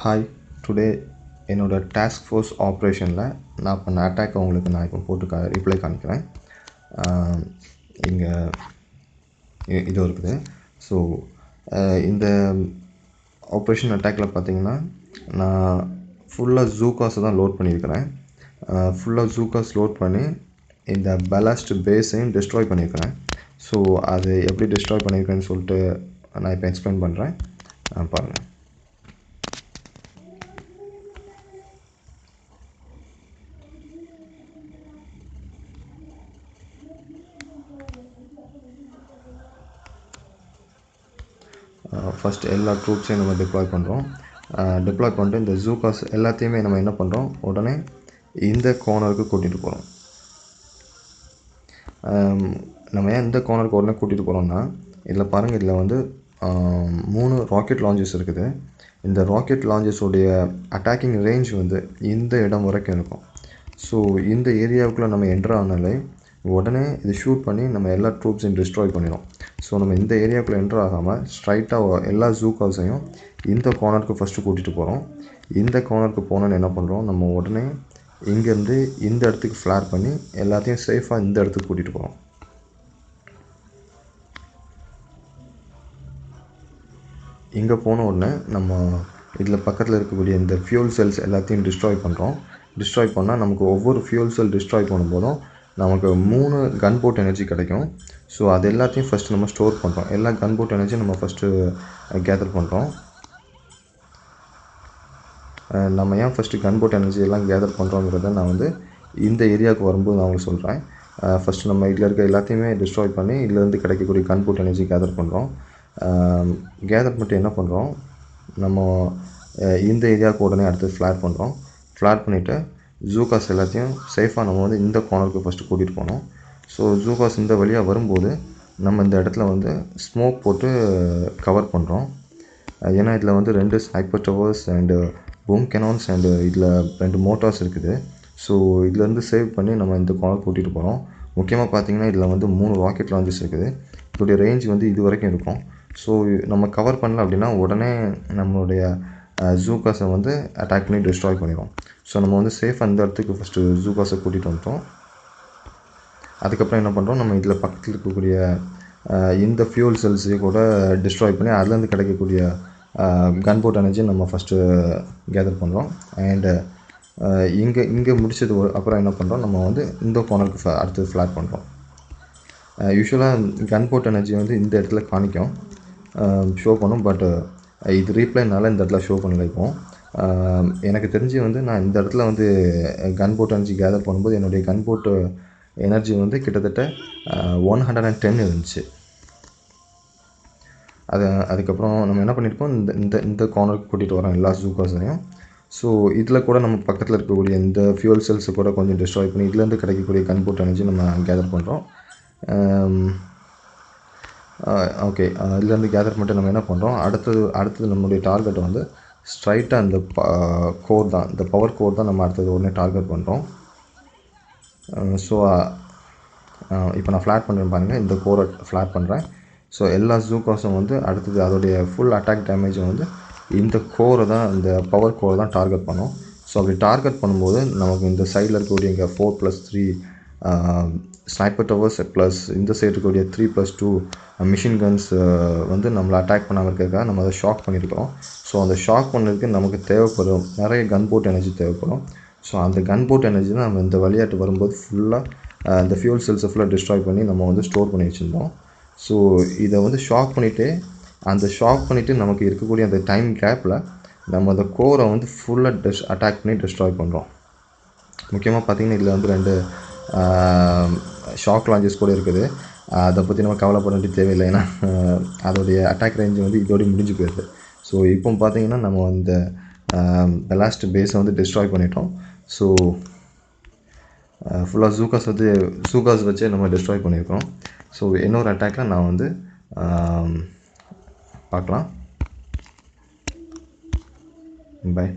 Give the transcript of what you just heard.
Hi, today என்னோட task force ஆப்ரேஷனில் நான் பண்ண அட்டாக்கை உங்களுக்கு நான் இப்போ போட்டு ரிப்ளை காமிக்கிறேன். இங்கே இது இருக்குது. ஸோ இந்த ஆப்ரேஷன் அட்டாக்கில் பார்த்தீங்கன்னா நான் ஃபுல்லாக ஜூகாஸை தான் லோட் பண்ணியிருக்கிறேன். ஃபுல்லாக ஜூகாஸ் லோட் பண்ணி இந்த பெலாஸ்ட் பேஸையும் டிஸ்ட்ராய் பண்ணியிருக்கிறேன். ஸோ அது எப்படி டிஸ்ட்ராய் பண்ணியிருக்கேன்னு சொல்லிட்டு நான் இப்போ எக்ஸ்பிளைன் பண்ணுறேன், பாருங்கள். ஃபஸ்ட் எல்லா ட்ரூப்ஸையும் நம்ம டிப்ளாய் பண்ணுறோம். டிப்ளாய் பண்ணிட்டு இந்த ஜூகாஸ் எல்லாத்தையுமே நம்ம என்ன பண்ணுறோம், உடனே இந்த கார்னருக்கு கூட்டிகிட்டு போகிறோம். நம்ம ஏன் இந்த கார்னருக்கு உடனே கூட்டிகிட்டு போகிறோம்னா, இதில் பாருங்கள், இதில் வந்து 3 ராக்கெட் லான்ச்சஸ் இருக்குது. இந்த ராக்கெட் லான்ச்சஸோடைய அட்டாக்கிங் ரேஞ்ச் வந்து இந்த இடம் வரைக்கும் இருக்கும். ஸோ இந்த ஏரியாவுக்குள்ளே நம்ம என்ட்ரு ஆனாலே உடனே இது ஷூட் பண்ணி நம்ம எல்லா ட்ரூப்ஸையும் டிஸ்ட்ராய் பண்ணிடும். ஸோ நம்ம இந்த ஏரியாவுக்குள்ளே என்ட்ரு ஆகாமல் ஸ்ட்ரைட்டாக எல்லா ஜூகாஸையும் இந்த கார்னருக்கு ஃபஸ்ட்டு கூட்டிகிட்டு போகிறோம். இந்த கார்னருக்கு போனோன்னு என்ன பண்ணுறோம், நம்ம உடனே இங்கேருந்து இந்த இடத்துக்கு ஃப்ளார் பண்ணி எல்லாத்தையும் சேஃபாக இந்த இடத்துக்கு கூட்டிகிட்டு போகிறோம். இங்கே போன உடனே நம்ம இதில் பக்கத்தில் இருக்கக்கூடிய இந்த ஃபியூல் செல்ஸ் எல்லாத்தையும் டிஸ்ட்ராய் பண்ணுறோம். டிஸ்ட்ராய் பண்ணால் நமக்கு ஒவ்வொரு ஃபியூல் செல் டிஸ்ட்ராய் பண்ணும்போதும் நமக்கு 3 கன்போட் எனர்ஜி கிடைக்கும். ஸோ அது எல்லாத்தையும் ஃபஸ்ட்டு நம்ம ஸ்டோர் பண்ணுறோம். எல்லா கன்போட் எனர்ஜியும் நம்ம ஃபஸ்ட்டு கேதர் பண்ணுறோம். நம்ம ஏன் ஃபஸ்ட்டு கன்போட் எனர்ஜி எல்லாம் கேதர் பண்ணுறோங்கிறத நான் வந்து இந்த ஏரியாவுக்கு வரும்போது நான் உங்களுக்கு சொல்கிறேன். ஃபஸ்ட்டு நம்ம இதில் இருக்க எல்லாத்தையுமே டிஸ்ட்ராய் பண்ணி இதிலேருந்து கிடைக்கக்கூடிய கன்போட் எனர்ஜி கேதர் பண்ணுறோம். கேதர் பண்ணிட்டு என்ன பண்ணுறோம், நம்ம இந்த ஏரியாவுக்கு உடனே அடுத்து ஃப்ளாட் பண்ணுறோம். ஃப்ளாட் பண்ணிவிட்டு ஜூகாஸ் எல்லாத்தையும் சேஃபாக நம்ம வந்து இந்த கார்னருக்கு ஃபஸ்ட்டு கூட்டிகிட்டு போனோம். ஸோ ஜூகாஸ் இந்த வழியாக வரும்போது நம்ம இந்த இடத்துல வந்து ஸ்மோக் போட்டு கவர் பண்ணுறோம். ஏன்னா இதில் வந்து 2 sniper towers and boom canons and இதில் 2 மோட்டார்ஸ் இருக்குது. ஸோ இதுலேருந்து சேவ் பண்ணி நம்ம இந்த கார்னர் கூட்டிகிட்டு போகிறோம். முக்கியமாக பார்த்தீங்கன்னா இதில் வந்து 3 ராக்கெட் லான்ச்சஸ் இருக்குது. இதோடைய ரேஞ்ச் வந்து இது வரைக்கும் இருக்கும். ஸோ நம்ம கவர் பண்ணல அப்படின்னா உடனே நம்மளுடைய ஜூகாஸை வந்து அட்டாக் பண்ணி டிஸ்ட்ராய் பண்ணிடும். ஸோ நம்ம வந்து சேஃபாக அந்த இடத்துக்கு ஃபஸ்ட்டு ஜூகாஸை கூட்டிகிட்டு வந்துட்டோம். அதுக்கப்புறம் என்ன பண்ணுறோம், நம்ம இதில் பக்கத்தில் இருக்கக்கூடிய இந்த ஃபியூல் செல்ஸையும் கூட டிஸ்ட்ராய் பண்ணி அதுலேருந்து கிடைக்கக்கூடிய கன்போட் எனர்ஜி நம்ம ஃபஸ்ட்டு கேதர் பண்ணுறோம். அண்டு இங்கே முடிச்சது அப்புறம் என்ன பண்ணுறோம், நம்ம வந்து இந்த கார்னருக்கு அடுத்து ஃப்ளாட் பண்ணுறோம். யூஸ்வலாக கன்போட் எனர்ஜி வந்து இந்த இடத்துல காணிக்கும், ஷோ பண்ணும். பட் இது ரீப்ளைனால இந்த இடத்துல ஷோ பண்ணல. இப்போ எனக்கு தெரிஞ்சு வந்து நான் இந்த இடத்துல வந்து கன்போட் எனர்ஜி கேதர் பண்ணும்போது என்னுடைய கன்போட் எனர்ஜி வந்து கிட்டத்தட்ட 110 இருந்துச்சு. அதுக்கப்புறம் நம்ம என்ன பண்ணியிருக்கோம், இந்த கார்னருக்கு கூட்டிகிட்டு வரோம் எல்லா ஜூகாஸையும். ஸோ இதில் கூட நம்ம பக்கத்தில் இருக்கக்கூடிய இந்த ஃபியூல் செல்ஸை கூட கொஞ்சம் டிஸ்ட்ராய் பண்ணி இதுலேருந்து கிடைக்கக்கூடிய கன்போட் எனர்ஜி நம்ம கேதர் பண்ணுறோம். ஓகே, இதுலேருந்து கேதர் பண்ணிட்டு நம்ம என்ன பண்ணுறோம், அடுத்தது நம்மளுடைய டார்கெட்டை வந்து ஸ்ட்ரைட்டாக இந்த கோர் தான், இந்த பவர் கோர் தான் நம்ம அடுத்தது உடனே டார்கெட் பண்ணுறோம். ஸோ இப்போ நான் ஃப்ளாட் பண்ணுறேன் பாருங்கள், இந்த கோரை ஃப்ளாட் பண்ணுறேன். ஸோ எல்லா ஜூகாஸும் வந்து அடுத்தது அதோடைய ஃபுல் அட்டாக் டேமேஜை வந்து இந்த கோரை தான், இந்த பவர் கோரை தான் டார்கெட் பண்ணோம். ஸோ அப்படி டார்கெட் பண்ணும்போது நமக்கு இந்த சைடில் இருக்கக்கூடிய இங்கே 4+3 ஸ்னைப்பர் டவர்ஸ் ப்ளஸ் இந்த சைடு இருக்கக்கூடிய 3+2 மிஷின் கன்ஸ் வந்து நம்மளை அட்டாக் பண்ணாமல் இருக்கிறதுக்காக நம்ம அதை ஷாக் பண்ணியிருக்கிறோம். ஸோ அந்த ஷாக் பண்ணுறதுக்கு நமக்கு தேவைப்படும் நிறைய கன்போட் எனர்ஜி தேவைப்படும். ஸோ அந்த கன்போட் எனர்ஜி தான் நம்ம இந்த விளையாட்டு வரும்போது ஃபுல்லாக இந்த ஃபியூல் செல்ஸை ஃபுல்லாக டிஸ்ட்ராய் பண்ணி நம்ம வந்து ஸ்டோர் பண்ணி வச்சுருந்தோம். ஸோ இதை வந்து ஷாக் பண்ணிவிட்டு நமக்கு இருக்கக்கூடிய அந்த டைம் கேப்பில் நம்ம அந்த கோரை வந்து ஃபுல்லாக அட்டாக் பண்ணி டிஸ்ட்ராய் பண்ணுறோம். முக்கியமாக பார்த்திங்கன்னா இதில் வந்து 2 ஷாக் லான்ச்சஸ் கூட இருக்குது. அதை பற்றி நம்ம கவலைப்பட வேண்டிய தேவையில்லை, ஏன்னா அதோடைய அட்டாக் ரேஞ்ச் வந்து இதோடய முடிஞ்சு போயிடுது. ஸோ இப்போ பார்த்திங்கன்னா நம்ம இந்த பெலாஸ்ட் பேஸை வந்து டிஸ்ட்ராய் பண்ணிட்டோம். ஸோ ஃபுல்லாக ஜூகாஸ் வச்சு நம்ம டிஸ்ட்ராய் பண்ணியிருக்கோம். ஸோ இன்னொரு அட்டாக்கில் நான் வந்து பார்க்கலாம். பை.